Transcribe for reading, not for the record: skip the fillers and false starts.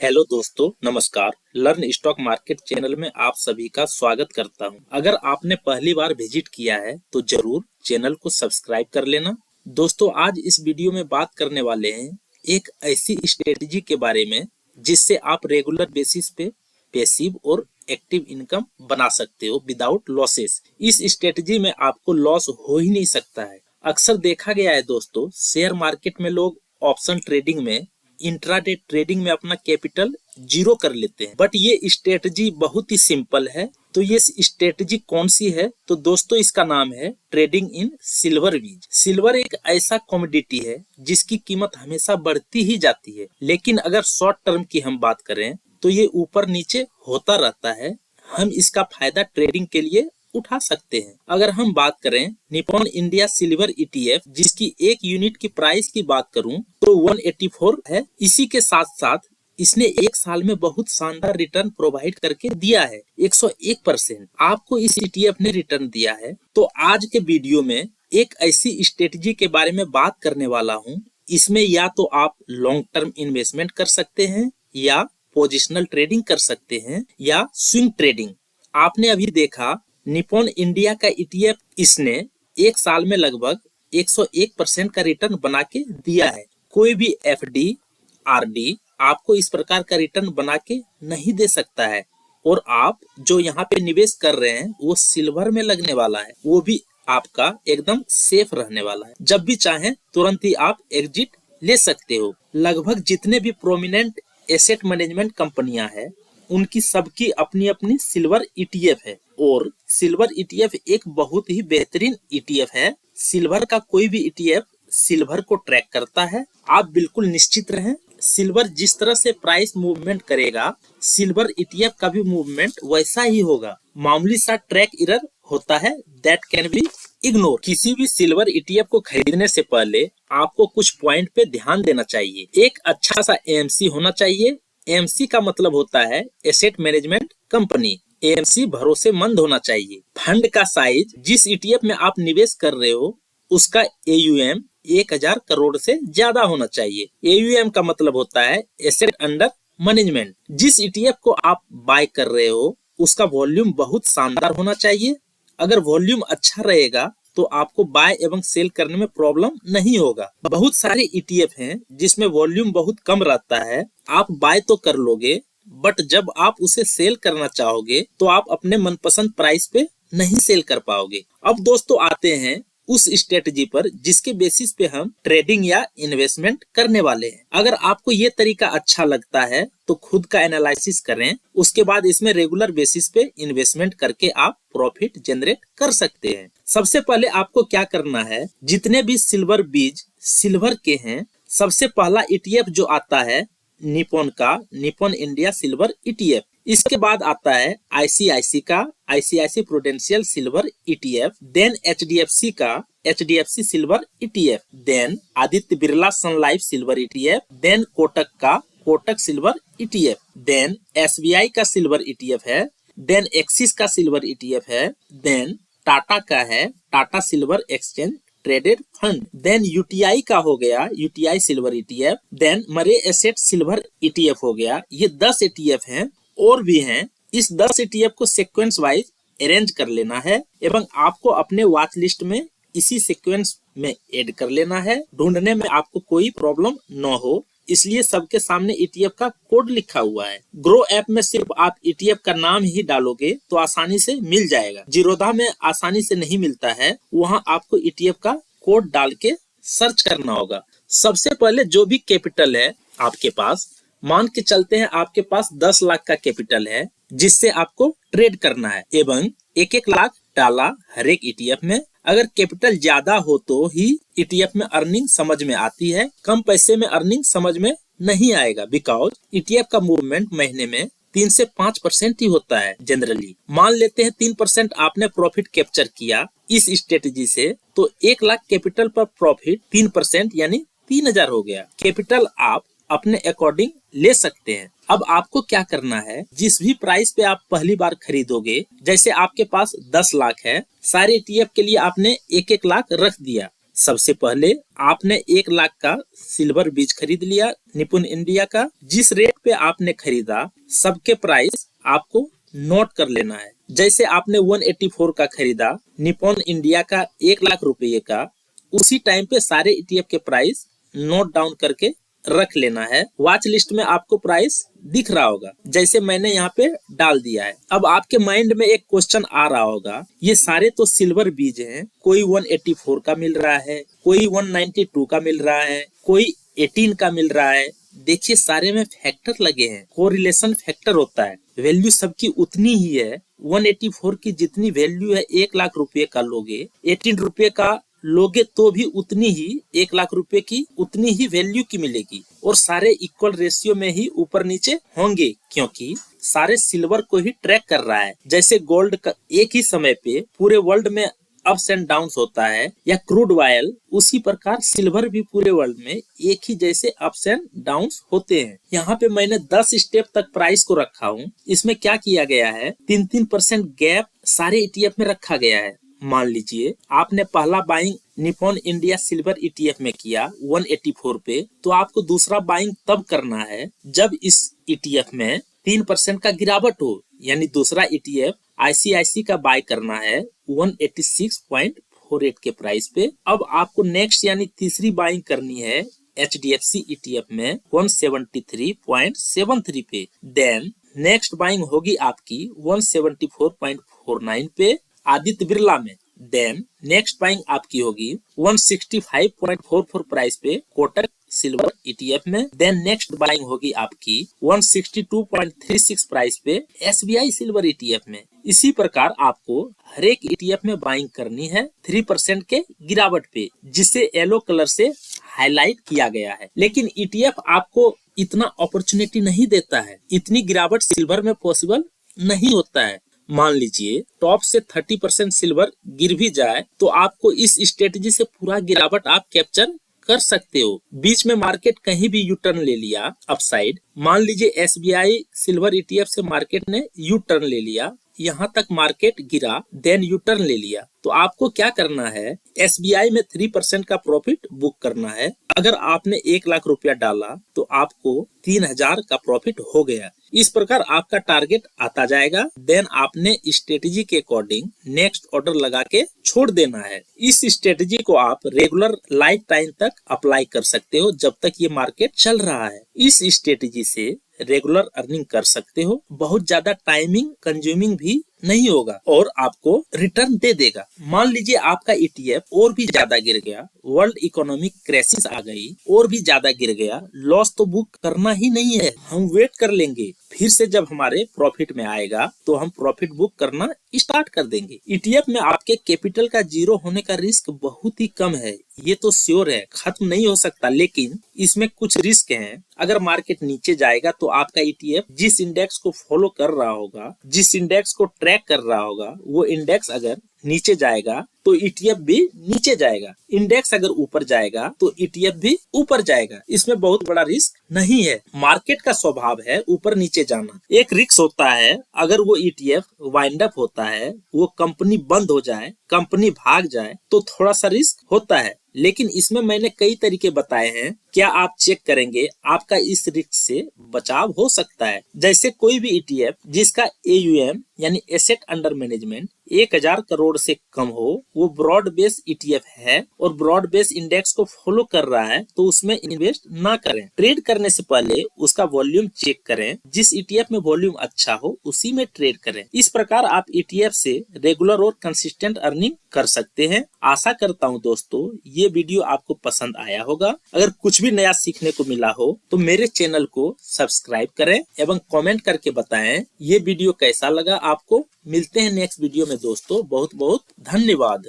Hello दोस्तों, नमस्कार। Learn stock market channel में आप सभी का स्वागत करता हूं। अगर आपने पहली बार विजिट किया है तो जरूर चैनल को सब्सक्राइब कर लेना। दोस्तों, आज इस वीडियो में बात करने वाले हैं एक ऐसी स्ट्रेटजी के बारे में जिससे आप रेगुलर बेसिस पे पैसिव और एक्टिव इनकम बना सकते हो विदाउट लॉसेस। इस स्ट्रेटजी में आपको लॉस हो ही नहीं सकता है। अक्सर देखा गया है दोस्तों, शेयर मार्केट में लोग ऑप्शन ट्रेडिंग में, इंट्राडे ट्रेडिंग में अपना कैपिटल जीरो कर लेते हैं, बट ये स्ट्रेटजी बहुत ही सिंपल है। तो ये स्ट्रेटजी कौन सी है? तो दोस्तों, इसका नाम है ट्रेडिंग इन सिल्वर बीज। सिल्वर एक ऐसा कमोडिटी है जिसकी कीमत हमेशा बढ़ती ही जाती है, लेकिन अगर शॉर्ट टर्म की हम बात करें तो ये ऊपर नीचे होता रहता है। हम इसका फायदा ट्रेडिंग के लिए उठा सकते हैं। अगर हम बात करें निप्पॉन इंडिया सिल्वर ईटीएफ, जिसकी एक यूनिट की प्राइस की बात करूं तो 184 है। इसी के साथ साथ इसने एक साल में बहुत शानदार रिटर्न प्रोवाइड करके दिया है। 101% आपको इस ईटीएफ ने रिटर्न दिया है। तो आज के वीडियो में एक ऐसी स्ट्रेटजी के बारे में बात करने वाला हूँ। इसमें या तो आप लॉन्ग टर्म इन्वेस्टमेंट कर सकते हैं, या पोजिशनल ट्रेडिंग कर सकते हैं, या स्विंग ट्रेडिंग। आपने अभी देखा निप्पॉन इंडिया का ईटीएफ, इसने एक साल में लगभग 101% का रिटर्न बना के दिया है। कोई भी एफडी, आरडी आपको इस प्रकार का रिटर्न बना के नहीं दे सकता है। और आप जो यहाँ पे निवेश कर रहे हैं वो सिल्वर में लगने वाला है, वो भी आपका एकदम सेफ रहने वाला है। जब भी चाहें तुरंत ही आप एग्जिट ले सकते हो। लगभग जितने भी प्रोमिनेंट एसेट मैनेजमेंट कंपनियां हैं, उनकी सबकी अपनी अपनी सिल्वर ईटीएफ है, और सिल्वर ईटीएफ एक बहुत ही बेहतरीन ईटीएफ है। सिल्वर का कोई भी ईटीएफ सिल्वर को ट्रैक करता है। आप बिल्कुल निश्चित रहें, सिल्वर जिस तरह से प्राइस मूवमेंट करेगा, सिल्वर ईटीएफ का भी मूवमेंट वैसा ही होगा। मामूली सा ट्रैक एरर होता है, दैट कैन बी इग्नोर। किसी भी सिल्वर ईटीएफ को खरीदने से पहले आपको कुछ पॉइंट पे ध्यान देना चाहिए। एक अच्छा सा एएमसी होना चाहिए। एएमसी का मतलब होता है एसेट मैनेजमेंट कंपनी। एएमसी भरोसेमंद होना चाहिए। फंड का साइज, जिस ईटीएफ में आप निवेश कर रहे हो उसका एयूएम 1000 करोड़ से ज्यादा होना चाहिए। एयूएम का मतलब होता है एसेट अंडर मैनेजमेंट। जिस ईटीएफ को आप बाय कर रहे हो उसका वॉल्यूम बहुत शानदार होना चाहिए। अगर वॉल्यूम अच्छा रहेगा तो आपको बाय एवं सेल करने में प्रॉब्लम नहीं होगा। बहुत सारे ईटीएफ हैं जिसमें वॉल्यूम बहुत कम रहता है। आप बाय तो कर लोगे, बट जब आप उसे सेल करना चाहोगे तो आप अपने मनपसंद प्राइस पे नहीं सेल कर पाओगे। अब दोस्तों आते हैं उस स्ट्रेटजी पर जिसके बेसिस पे हम ट्रेडिंग या इन्वेस्टमेंट करने वाले हैं। अगर आपको ये तरीका अच्छा लगता है तो खुद का एनालिसिस करें, उसके बाद इसमें रेगुलर बेसिस पे इन्वेस्टमेंट करके आप प्रॉफिट जनरेट कर सकते हैं। सबसे पहले आपको क्या करना है, जितने भी सिल्वर बीज सिल्वर के हैं, सबसे पहला ईटीएफ जो आता है निप्पॉन का, निप्पॉन इंडिया सिल्वर ईटीएफ। इसके बाद आता है आईसीआईसी का ICICI Prudential silver ETF, then HDFC का HDFC silver ETF, then Aditya Birla Sun Life silver ETF, then Kotak का Kotak silver ETF, then SBI का सिल्वर ईटीएफ है, देन एक्सिस का सिल्वर ईटीएफ है, देन टाटा का है Tata silver exchange traded fund, then UTI का हो गया UTI silver ETF, then Mirae Asset silver ETF हो गया। ये 10 ईटीएफ हैं, और भी हैं। इस 10 ईटीएफ को सीक्वेंस वाइज अरेंज कर लेना है एवं आपको अपने वॉच लिस्ट में इसी सीक्वेंस में ऐड कर लेना है। ढूंढने में आपको कोई प्रॉब्लम न हो, इसलिए सबके सामने ईटीएफ का कोड लिखा हुआ है। ग्रो ऐप में सिर्फ आप ईटीएफ का नाम ही डालोगे तो आसानी से मिल जाएगा। जीरोधा में आसानी से नहीं मिलता है, वहाँ आपको ईटीएफ का कोड डाल के सर्च करना होगा। सबसे पहले जो भी कैपिटल है आपके पास, मान के चलते हैं आपके पास 10 लाख का कैपिटल है जिससे आपको ट्रेड करना है, एवं 1-1 लाख डाला हर एक ईटीएफ में। अगर कैपिटल ज्यादा हो तो ही ईटीएफ में अर्निंग समझ में आती है, कम पैसे में अर्निंग समझ में नहीं आएगा, बिकॉज ईटीएफ का मूवमेंट महीने में 3 से 5% ही होता है जनरली। मान लेते हैं 3% आपने प्रॉफिट कैप्चर किया इस स्ट्रेटजी से, तो 1 लाख कैपिटल पर प्रॉफिट 3% यानी 3000 हो गया। कैपिटल आप अपने अकॉर्डिंग ले सकते हैं। अब आपको क्या करना है, जिस भी प्राइस पे आप पहली बार खरीदोगे, जैसे आपके पास 10 लाख है, सारे ईटीएफ के लिए आपने 1-1 लाख रख दिया। सबसे पहले आपने 1 लाख का सिल्वर बीज खरीद लिया निपुण इंडिया का। जिस रेट पे आपने खरीदा सबके प्राइस आपको नोट कर लेना है। जैसे आपने 184 का खरीदा निपुण इंडिया का 1 लाख रुपये का, उसी टाइम पे सारे ETF के प्राइस नोट डाउन करके रख लेना है। वॉच लिस्ट में आपको प्राइस दिख रहा होगा, जैसे मैंने यहाँ पे डाल दिया है। अब आपके माइंड में एक क्वेश्चन आ रहा होगा, ये सारे तो सिल्वर बीज हैं, कोई 184 का मिल रहा है, कोई 192 का मिल रहा है, कोई 18 का मिल रहा है। देखिए सारे में फैक्टर लगे हैं, कोरिलेशन फैक्टर होता है। वैल्यू सबकी उतनी ही है। 184 की जितनी वैल्यू है 1 लाख रुपए का लोगे, 18 रुपए का लोगे तो भी उतनी ही 1 लाख रुपए की उतनी ही वैल्यू की मिलेगी, और सारे इक्वल रेशियो में ही ऊपर नीचे होंगे, क्योंकि सारे सिल्वर को ही ट्रैक कर रहा है। जैसे गोल्ड का एक ही समय पे पूरे वर्ल्ड में अप्स एंड डाउन्स होता है, या क्रूड ऑयल, उसी प्रकार सिल्वर भी पूरे वर्ल्ड में एक ही जैसे अप्स एंड डाउन्स होते हैं। यहाँ पे मैंने 10 स्टेप तक प्राइस को रखा हूँ। इसमें क्या किया गया है, 3-3% गैप सारे ETF में रखा गया है। मान लीजिए आपने पहला बाइंग निपुण इंडिया सिल्वर ETF में किया 184 पे, तो आपको दूसरा बाइंग तब करना है जब इस ETF में 3% का गिरावट हो, यानी दूसरा ETF ICICI का बाय करना है 186.48 के प्राइस पे। अब आपको नेक्स्ट यानी तीसरी बाइंग करनी है HDFC ETF में 173.73 पे। देन नेक्स्ट बाइंग होगी आपकी 174.49 पे आदित्य बिरला में। देन नेक्स्ट बाइंग आपकी होगी 165.44 प्राइस पे कोटक सिल्वर ETF में। देन नेक्स्ट बाइंग होगी आपकी 162.36 प्राइस पे SBI सिल्वर ETF में। इसी प्रकार आपको हर एक ETF में बाइंग करनी है 3% के गिरावट पे, जिसे येलो कलर से हाईलाइट किया गया है। लेकिन ETF आपको इतना अपॉर्चुनिटी नहीं देता है, इतनी गिरावट सिल्वर में पॉसिबल नहीं होता है। मान लीजिए टॉप से 30% सिल्वर गिर भी जाए तो आपको इस स्ट्रेटजी से पूरा गिरावट आप कैप्चर कर सकते हो। बीच में मार्केट कहीं भी यू टर्न ले लिया अपसाइड, मान लीजिए SBI सिल्वर ETF से मार्केट ने यू टर्न ले लिया, यहाँ तक मार्केट गिरा, देन यू टर्न ले लिया, तो आपको क्या करना है, SBI में 3% का प्रॉफिट बुक करना है। अगर आपने 1 लाख रुपया डाला तो आपको 3000 का प्रॉफिट हो गया। इस प्रकार आपका टारगेट आता जाएगा। देन आपने स्ट्रेटेजी के अकॉर्डिंग नेक्स्ट ऑर्डर लगा के छोड़ देना है। इस स्ट्रेटेजी को आप रेगुलर लाइफ टाइम तक अप्लाई कर सकते हो जब तक ये मार्केट चल रहा है। इस स्ट्रेटेजी से रेगुलर अर्निंग कर सकते हो, बहुत ज्यादा टाइमिंग कंज्यूमिंग भी नहीं होगा और आपको रिटर्न दे देगा। मान लीजिए आपका ETF और भी ज्यादा गिर गया, वर्ल्ड इकोनॉमिक क्राइसिस आ गई, और भी ज्यादा गिर गया, लॉस तो बुक करना ही नहीं है, हम वेट कर लेंगे। फिर से जब हमारे प्रॉफिट में आएगा तो हम प्रॉफिट बुक करना स्टार्ट कर देंगे। ETF में आपके कैपिटल का जीरो होने का रिस्क बहुत ही कम है, ये तो श्योर है, खत्म नहीं हो सकता, लेकिन इसमें कुछ रिस्क हैं। अगर मार्केट नीचे जाएगा तो आपका ETF जिस इंडेक्स को फॉलो कर रहा होगा, जिस इंडेक्स को ट्रैक कर रहा होगा, वो इंडेक्स अगर नीचे जाएगा तो ETF भी नीचे जाएगा। इंडेक्स अगर ऊपर जाएगा तो ETF भी ऊपर जाएगा। इसमें बहुत बड़ा रिस्क नहीं है। मार्केट का स्वभाव है ऊपर नीचे जाना। एक रिस्क होता है अगर वो ETF वाइंड अप होता है, वो कंपनी बंद हो जाए, कंपनी भाग जाए, तो थोड़ा सा रिस्क होता है। लेकिन इसमें मैंने कई तरीके बताए हैं, क्या आप चेक करेंगे आपका इस रिस्क से बचाव हो सकता है। जैसे कोई भी ETF जिसका AUM यानी एसेट अंडर मैनेजमेंट 1000 करोड़ से कम हो, वो ब्रॉड बेस ETF है और ब्रॉड बेस इंडेक्स को फॉलो कर रहा है, तो उसमें इन्वेस्ट ना करें। ट्रेड करने से पहले उसका वॉल्यूम चेक करें, जिस ETF में वॉल्यूम अच्छा हो उसी में ट्रेड करें। इस प्रकार आप ETF से रेगुलर और कंसिस्टेंट अर्निंग कर सकते हैं। आशा करता हूँ दोस्तों ये वीडियो आपको पसंद आया होगा। अगर कुछ भी नया सीखने को मिला हो तो मेरे चैनल को सब्सक्राइब करें एवं कमेंट करके बताएं ये वीडियो कैसा लगा आपको। मिलते हैं नेक्स्ट वीडियो में दोस्तों, बहुत बहुत धन्यवाद।